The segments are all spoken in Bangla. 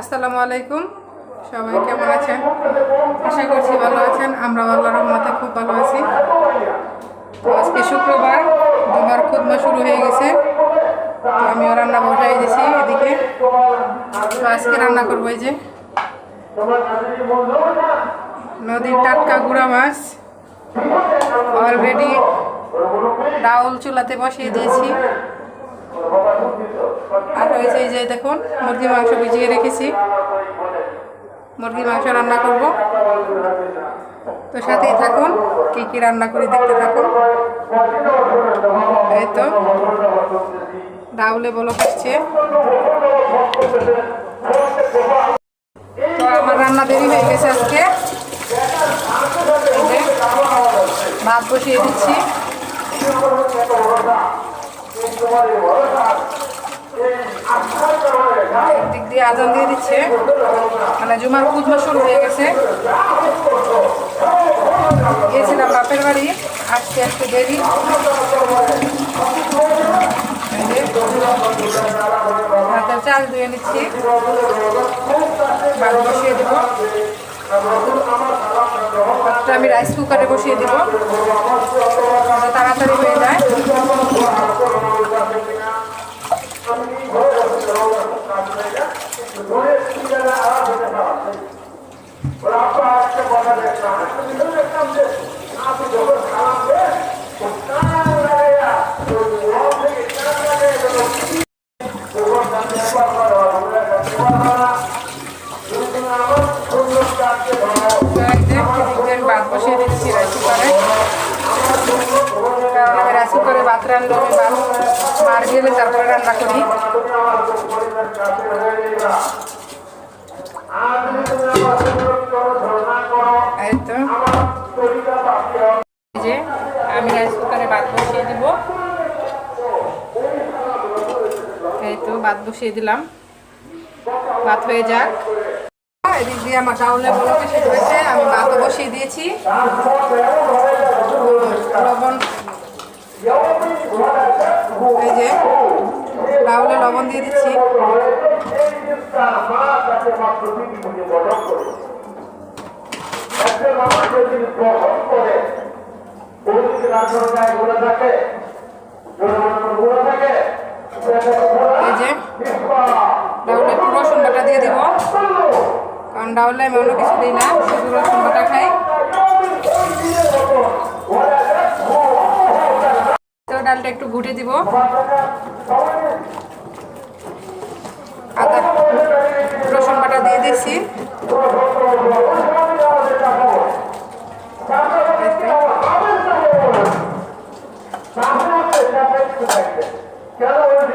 আসসালামু আলাইকুম। সবাই কেমন আছেন? আশা করছি ভালো আছেন। আমরা আল্লাহর রহমতে খুব ভালো আছি। তো আজকে শুক্রবার, জুমার খুতবা শুরু হয়ে গেছে। তো আমিও রান্না বসাই দিয়েছি এদিকে। তো আজকে রান্না করবো এই যে নদীর টাটকা গুঁড়া মাছ। অলরেডি ডাউল চুলাতে বসিয়ে দিয়েছি। আর হয়েছে এই যে দেখুন, মুরগির মাংস ভিজিয়ে রেখেছি। মুরগির মাংস রান্না করব। তো সাথেই থাকুন, কি কি রান্না করি দেখতে থাকুন। এই তো ডাউলে বলক আসছে। তো আমার রান্না দেরি হয়ে গেছে আজকে। এই যে ভাত বসিয়ে দিচ্ছি। একদিক দিয়ে আজান দিয়ে দিচ্ছে, মানে জুমার খুতবা শুরু হয়ে গেছে। গিয়েছিলাম বাপের বাড়ি, আসতে আসতে দেরি। ভাতের চাল ধুয়ে নিচ্ছি, ভাত বসিয়ে দেবো। ভাতটা আমি রাইস কুকারে বসিয়ে দেবো, তাড়াতাড়ি হয়ে যায়। ভাত বসিয়ে দিচ্ছি রাইস কুকারে, কারণ আমি রাইস কুকারে ভাত রান্না আমি ভাত মার গেলে তারপরে রান্না করি। এই তো যে আমি রাইস কুকারে ভাত বসিয়ে দিব। এই তো ভাত বসিয়ে দিলাম, ভাত হয়ে যাক। এদিক দিয়ে আমার ডাউলে বলকে সেদ্ধ হয়েছে, আমি ভাতও বসিয়ে দিয়েছি। লবণ, এই যে ডাউলে লবণ দিয়ে দিচ্ছি। এই যে ডাউলে একটু রসুন বাটা দিয়ে দিব, কারণ ডাউলে আমি অন্য কিছু দিই না, শুধু রসুন বাটা খাই। তো ডালটা একটু ঘুটে দিব। আদা রসুন বাটা দিয়ে দিচ্ছি।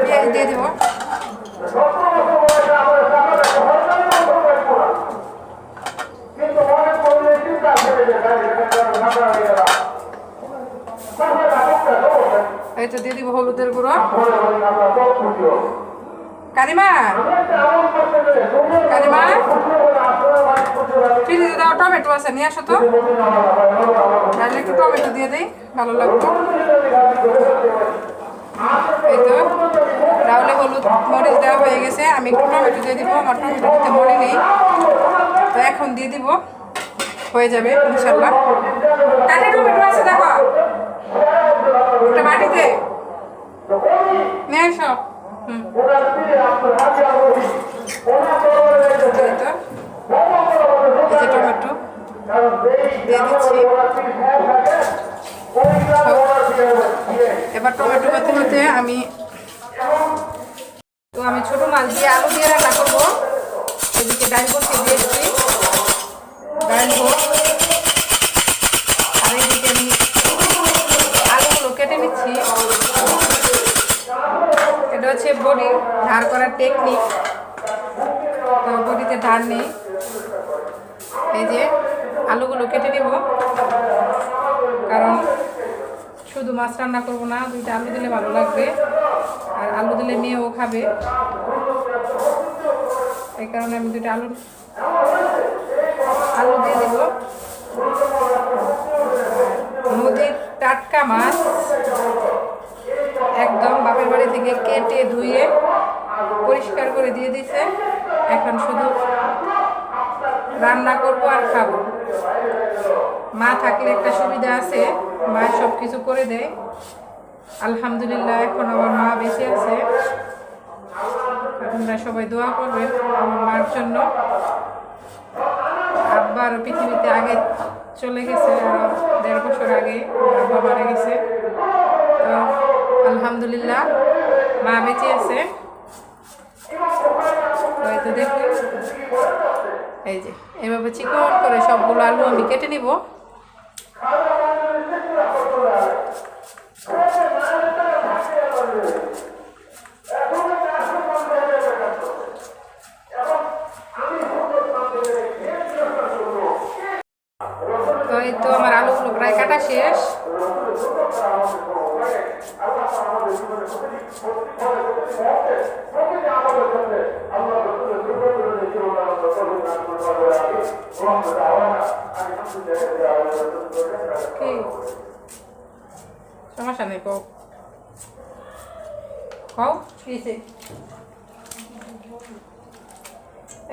পেঁয়াজ দিয়ে দিব। এই তো দিয়ে দিব হলুদের গুঁড়ো। কারিমা কারিমা ফ্রিজে দাও, টমেটো আছে নিয়ে আসো তো। তাহলে একটু টমেটো দিয়ে দিই, ভালো লাগবে। এই তো ডাউলে হলুদ মরিচ দেওয়া হয়ে গেছে, আমি একটু টমেটো দিয়ে দিব। আমার টমেটো দিতে মনে নেই, তো এখন দিয়ে দিব, হয়ে যাবে ইনশাল্লাহ। কাঠে টমেটো আছে দেখো, ওটা বাটিতে নিয়ে আসো। এই যে টমেটো দিয়ে দিচ্ছি। এবার টমেটো হতে হতে আমি ছোট মাছ দিয়ে আলু দিয়ে রান্না করবো। এদিকে ডাল বসিয়ে দিয়েছি, ডাল আর এদিকে আমি আলুগুলো কেটে নিচ্ছি। এটা হচ্ছে বড়ি ধার করার টেকনিক, তো বড়িতে ধার নেই। এই যে আলুগুলো কেটে নেব, কারণ শুধু মাছ রান্না করবো না, দুইটা আলু দিলে ভালো লাগবে, আর আলু দিলে মেয়েও খাবে। এই কারণে আমি দুইটা আলু দিয়ে দেব। নদীর টাটকা মাছ, একদম বাপের বাড়ি থেকে কেটে ধুয়ে পরিষ্কার করে দিয়ে দিছে। এখন শুধু রান্না করবো আর খাবো। মা থাকলে একটা সুবিধা আছে, মা সব কিছু করে দেয়। আলহামদুলিল্লাহ এখন আমার মা বেঁচে আছে। আপনারা সবাই দোয়া করবেন আমার মার জন্য। আব্বা আরও পৃথিবীতে আগে চলে গেছে, আরও 1.5 বছর আগে আব্বা মারা গেছে। তো আলহামদুলিল্লাহ মা বেঁচে আছে। হয়তো দেখুন এই যে এভাবে চিকন করে সবগুলো আলু আমি কেটে নিব। তো এই তো আমার আলুগুলো প্রায় কাটা শেষ। সমস্যা নেই, কও কও কিসে।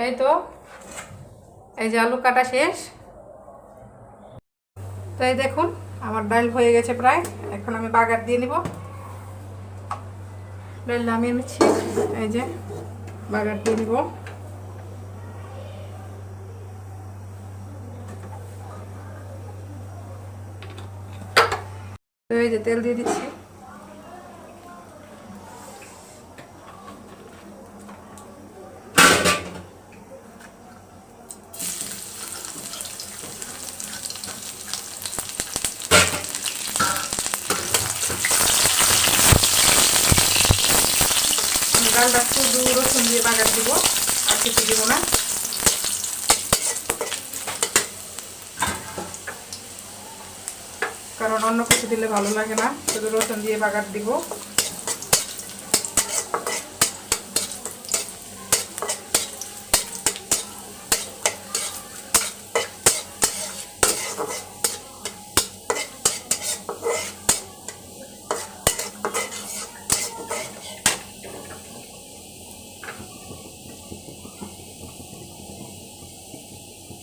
এই তো এই যে আলু কাটা শেষ। তো এই দেখুন আমার ডাল হয়ে গেছে প্রায়। এখন আমি বাগার দিয়ে নিব। ডাল নামিয়ে নিচ্ছি, এই যে বাগার দিয়ে নিব। তো এই যে তেল দিয়ে দিচ্ছি। ডালটা শুধু রসুন দিয়ে বাগার দিব, আর কিছু দিব না। কারণ অন্য কিছু দিলে ভালো লাগে না, শুধু রসুন দিয়ে বাগার দিব।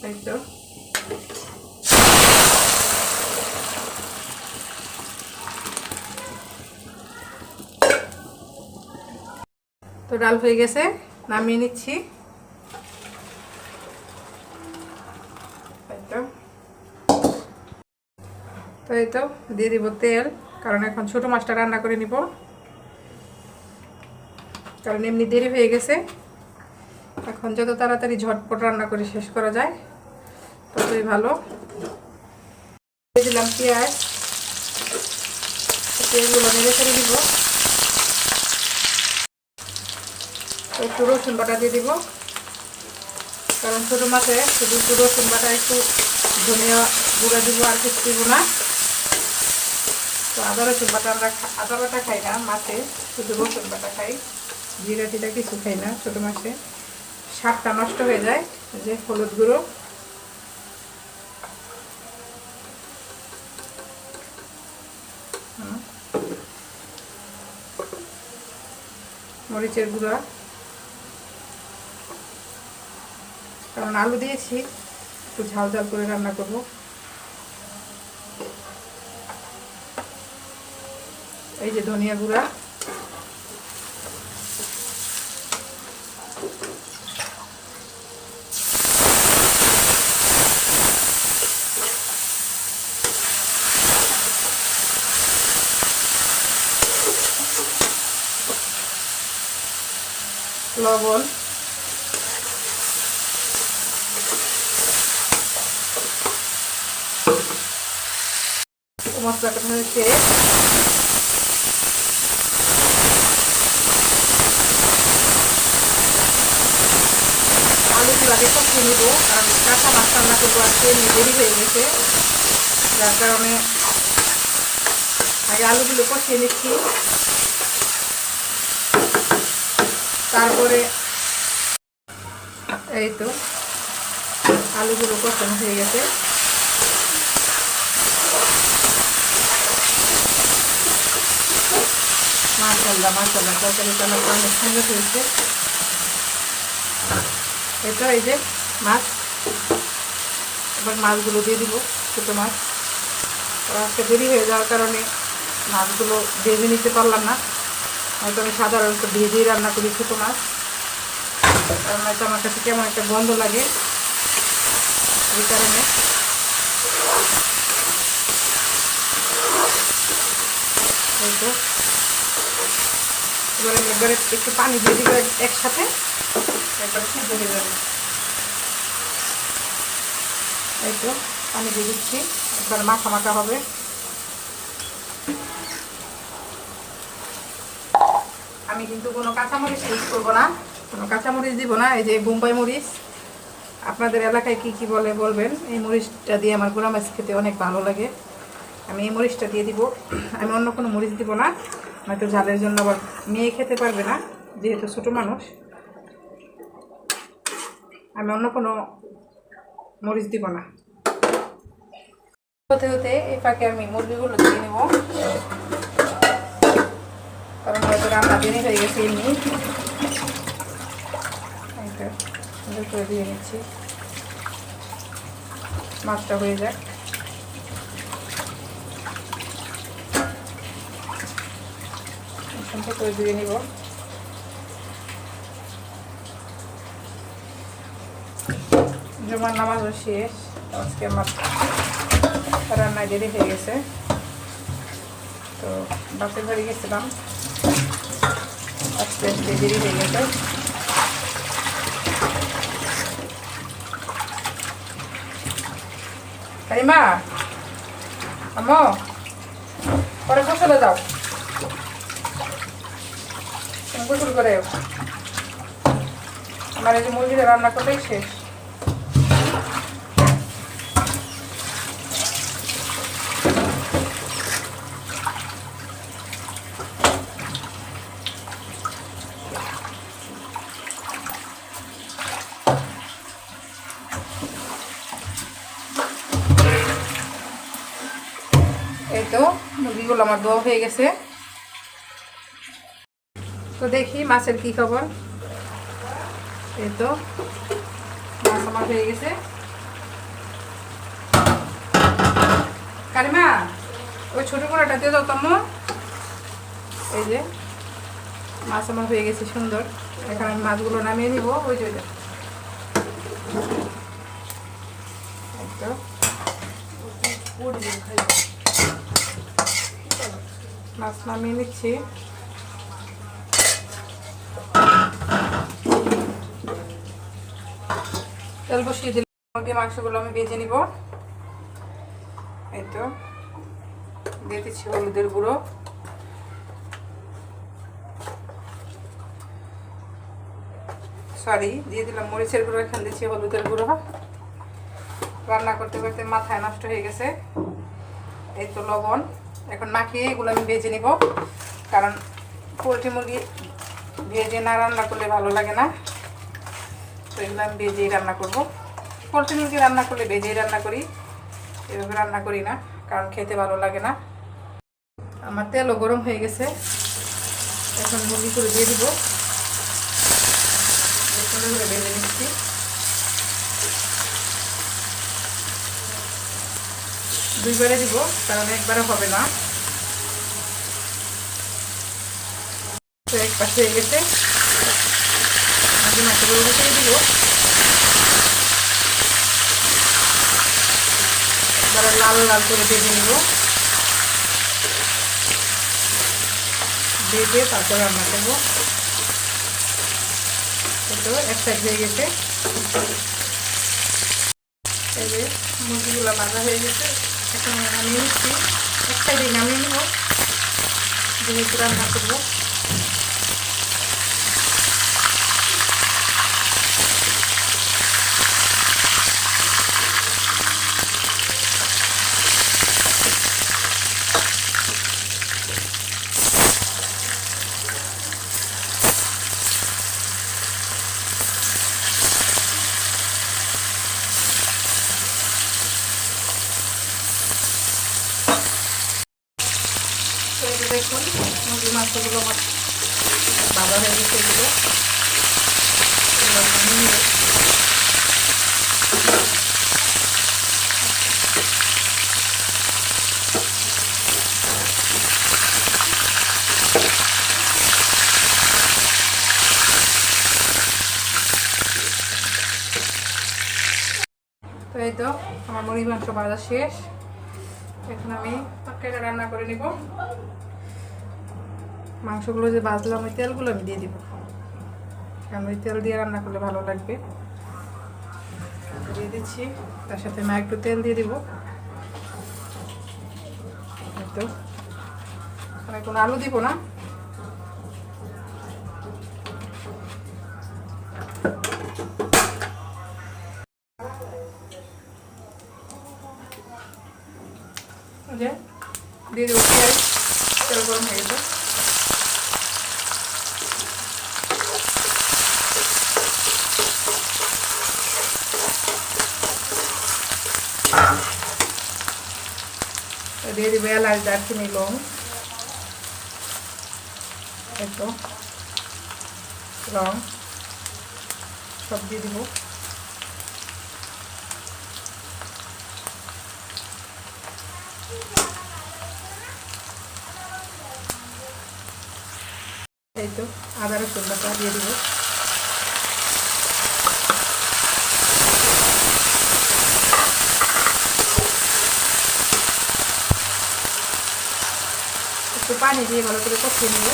এই তো তো ডাল হয়ে গেছে, নামিয়ে নিচ্ছি। তো এই তো দিয়ে দিব তেল, কারণ এখন ছোট মাছটা রান্না করে নিব। কারণ এমনি দেরি হয়ে গেছে, এখন যত তাড়াতাড়ি ঝটপট রান্না করে শেষ করা যায় ততই ভালো। দিয়ে দিলাম পেঁয়াজ, পেঁয়াজগুলো নেড়ে ফেলে দিব। একটু রসুন বাটা দিয়ে দিব, কারণ ছোটো মাছে শুধু একটু রসুন বাটা, একটু ধনিয়া গুঁড়া দিব, আর কিছু দিব না। তো আদা রসুন বাটা আমরা আদা বাটা খাই না মাছে, শুধু রসুন বাটা খাই। জিরা টিরা কিছু খাই না ছোটো মাছে, স্বাদটা নষ্ট হয়ে যায়। যে হলুদ গুঁড়ো, মরিচের গুঁড়া, কারণ আলু দিয়েছি একটু ঝাল ঝাল করে রান্না করব। এই যে ধনিয়া গুঁড়া, লবণ, মশলাটা হয়েছে। আলুগুলো আগে কষিয়ে নেব, কারণ কাঁচা মাছ রান্না করবো, আজকে দেরি হয়ে গেছে, যার কারণে আগে আলুগুলো কষিয়ে নিচ্ছি। তারপরে এই তো আলুগুলো কষানো হয়ে গেছে। মাশাআল্লাহ তরকারিটা অনেক সুন্দর হয়েছে। এই তো এই যে মাছ এবার মাছগুলো দিয়ে দিব, ছোটো মাছ। আজকে দেরি হয়ে যাওয়ার কারণে মাছগুলো ভেজে নিতে পারলাম না। হয়তো আমি সাধারণত ভেজেই রান্না করি ছোটো মাছ, কারণ হয়তো আমার কাছে কেমন একটা গন্ধ লাগে, এই কারণে। এবারে একটু পানি দিয়ে দিব একসাথে, একবার সিদ্ধ হয়ে যাবে। এই তো পানি দিয়ে দিচ্ছি, একবার মাখা মাখা হবে। আমি কিন্তু কোনো কাঁচামরিচ ইউজ করবো না, কোনো কাঁচামরিচ দিব না। এই যে বোম্বাই মরিচ, আপনাদের এলাকায় কি কি বলে বলবেন। এই মরিচটা দিয়ে আমার গুঁড়া মাছ খেতে অনেক ভালো লাগে, আমি এই মরিচটা দিয়ে দিব। আমি অন্য কোনো মরিচ দিব না, হয়তো ঝালের জন্য আবার মেয়ে খেতে পারবে না, যেহেতু ছোটো মানুষ। আমি অন্য কোনো মরিচ দিব না। হতে হতে এই ফাঁকে আমি মুরগিগুলো দিয়ে নেব, কারণ হয়তো রান্না দেরি হয়ে গেছে এমনি। সুন্দর করে দিয়ে নিচ্ছি, মাছটা হয়ে যাক। সুন্দর করে দিয়ে নিব। জমার নামাজও শেষ, আজকে আমার রান্নায় দেরি হয়ে গেছে। তো বাসের বাড়ি গেছিলাম, আস্তে আস্তে দেরি হয়ে গেছে। কারিমা, আম্মু পরে গোসলে যাও, গোসল করে আমার এই যে মুরগিটা রান্না করলেই শেষ। এই তো মুরগিগুলো আমার ধোয়া হয়ে গেছে। তো দেখি মাছের কি খবর। এই তো মাছ আমার হয়ে গেছে। কারিমা, ওই ছোটো কড়াটা দিয়ে দাও তম্মু। এই যে মাছ আমার হয়ে গেছে সুন্দর। এখন আমি মাছগুলো নামিয়ে নিব। ওই যে মাছ নামিয়ে নিচ্ছি। তেল বসিয়ে দিলাম, মুরগির মাংসগুলো আমি ভেজে নিব। এই তো দিয়ে দিচ্ছি হলুদের গুঁড়ো, সরি দিয়ে দিলাম মরিচের গুঁড়ো, এখানে দিচ্ছি হলুদের গুঁড়ো। রান্না করতে করতে মাথায় নষ্ট হয়ে গেছে। এই তো লবণ, এখন মাখিয়ে এগুলো আমি ভেজে নিব, কারণ পোলট্রি মুরগি ভেজে না রান্না করলে ভালো লাগে না। তো এগুলো আমি ভেজেই রান্না করব। পোলট্রি মুরগি রান্না করলে ভেজেই রান্না করি, এভাবে রান্না করি না, কারণ খেতে ভালো লাগে না। আমার তেলও গরম হয়ে গেছে, এখন মুরগিগুলো দিয়ে দিব। সুন্দর করে ভেজে নিচ্ছি। দুইবারে দিব, কারণ একবারে হবে না। তো এক পাশে হয়ে গেছে, মাছগুলো বসিয়ে দিব। এবার লাল লাল করে ভেজে নিব, ভেজে তারপর রান্না করবো। তো এক সাইড হয়ে গেছে, এই যে মুরগিগুলো ভাজা হয়ে গেছে। এখন নামিয়ে নিচ্ছি, এক সাইডে নামিয়ে নেব, যেহেতু রান্না করবো। দেখুন মুরগির মাংসগুলো আমার ভালো হয়ে গেছে। এগুলো তো এই তো আমার মুরগি মাংস ভাজা শেষ। এখন আমি তরকারিটা রান্না করে নিব। মাংসগুলো যে ভাজলাম ওই তেলগুলো আমি দিয়ে দিব, কারণ ওই তেল দিয়ে রান্না করলে ভালো লাগবে। দিয়ে দিচ্ছি, তার সাথে আমি একটু তেল দিয়ে দিব। তো আমি কোনো আলু দিব না। দিয়ে দেবো পেঁয়াজ, তেল গরম হয়ে গেছে। দিয়ে দিব এলাচ, দারচিনি, লং, একটু রং সব দিয়ে দিব। এই তো আদা রসুন বাটা দিয়ে দিব। একটু পানি দিয়ে ভালো করে কষিয়ে নেব।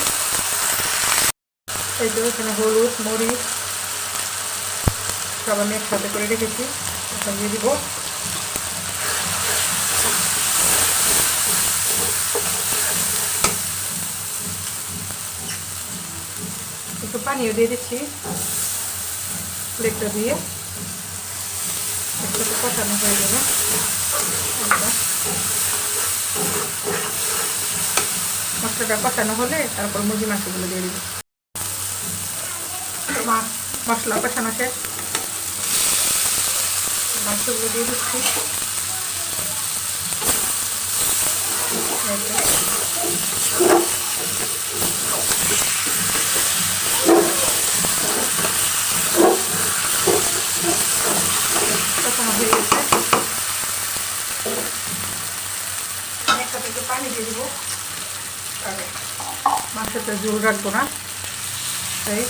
এই তো এখানে হলুদ, মরিচ সব আমি একসাথে করে রেখেছি, এখন দিয়ে দিব। একটু পানিও দিয়ে দিচ্ছি, প্লেটটা দিয়ে একসাথে কষানো হয়ে যাবে। মশলাটা কষানো হলে তারপর মুরগি মাংসগুলো দিয়ে দিব। মশলা কষানো শেষ, মাংসগুলো দিয়ে দিচ্ছি। কষানো হয়ে গেছে, একসাথে একটু পানি দিয়ে দিব। মাংসটা ঝোল রাখবো না, তাই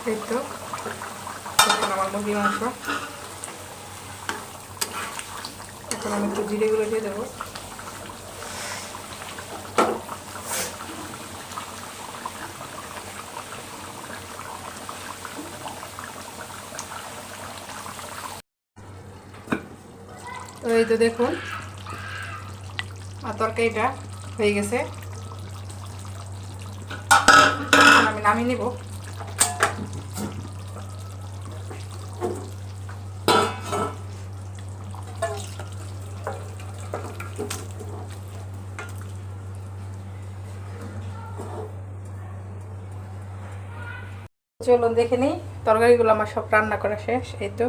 এই তো আমার মুরগি মাংস। এখন আমি একটু জিরেগুলো দিয়ে দেবো। তো এই তো দেখুন তরকারিটা হয়ে গেছে, আমি নামিয়ে নিব। চলুন দেখে নিই, তরকারিগুলো আমার সব রান্না করা শেষ। এই তো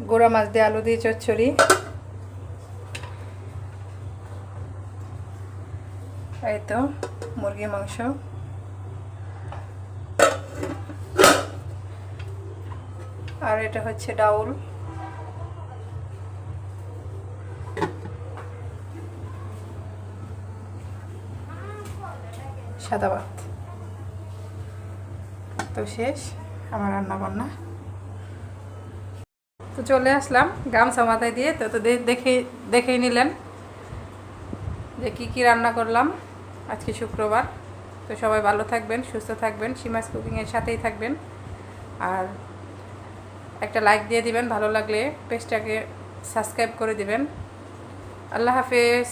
গোড়া মাছ দিয়ে আলু দিয়ে চচ্চড়ি, এই তো মুরগি মাংস, আর এটা হচ্ছে ডাউল, সাদা ভাত। তো শেষ আমার রান্না বান্না। তো চলে আসলাম গামছা মাথায় দিয়ে। তো দেখেই নিলেন যে কি রান্না করলাম আজকে শুক্রবার। তো সবাই ভালো থাকবেন, সুস্থ থাকবেন, সীমাস কুকিংয়ের সাথেই থাকবেন। আর একটা লাইক দিয়ে দিবেন, ভালো লাগলে পেজটাকে সাবস্ক্রাইব করে দিবেন। আল্লাহ হাফেজ।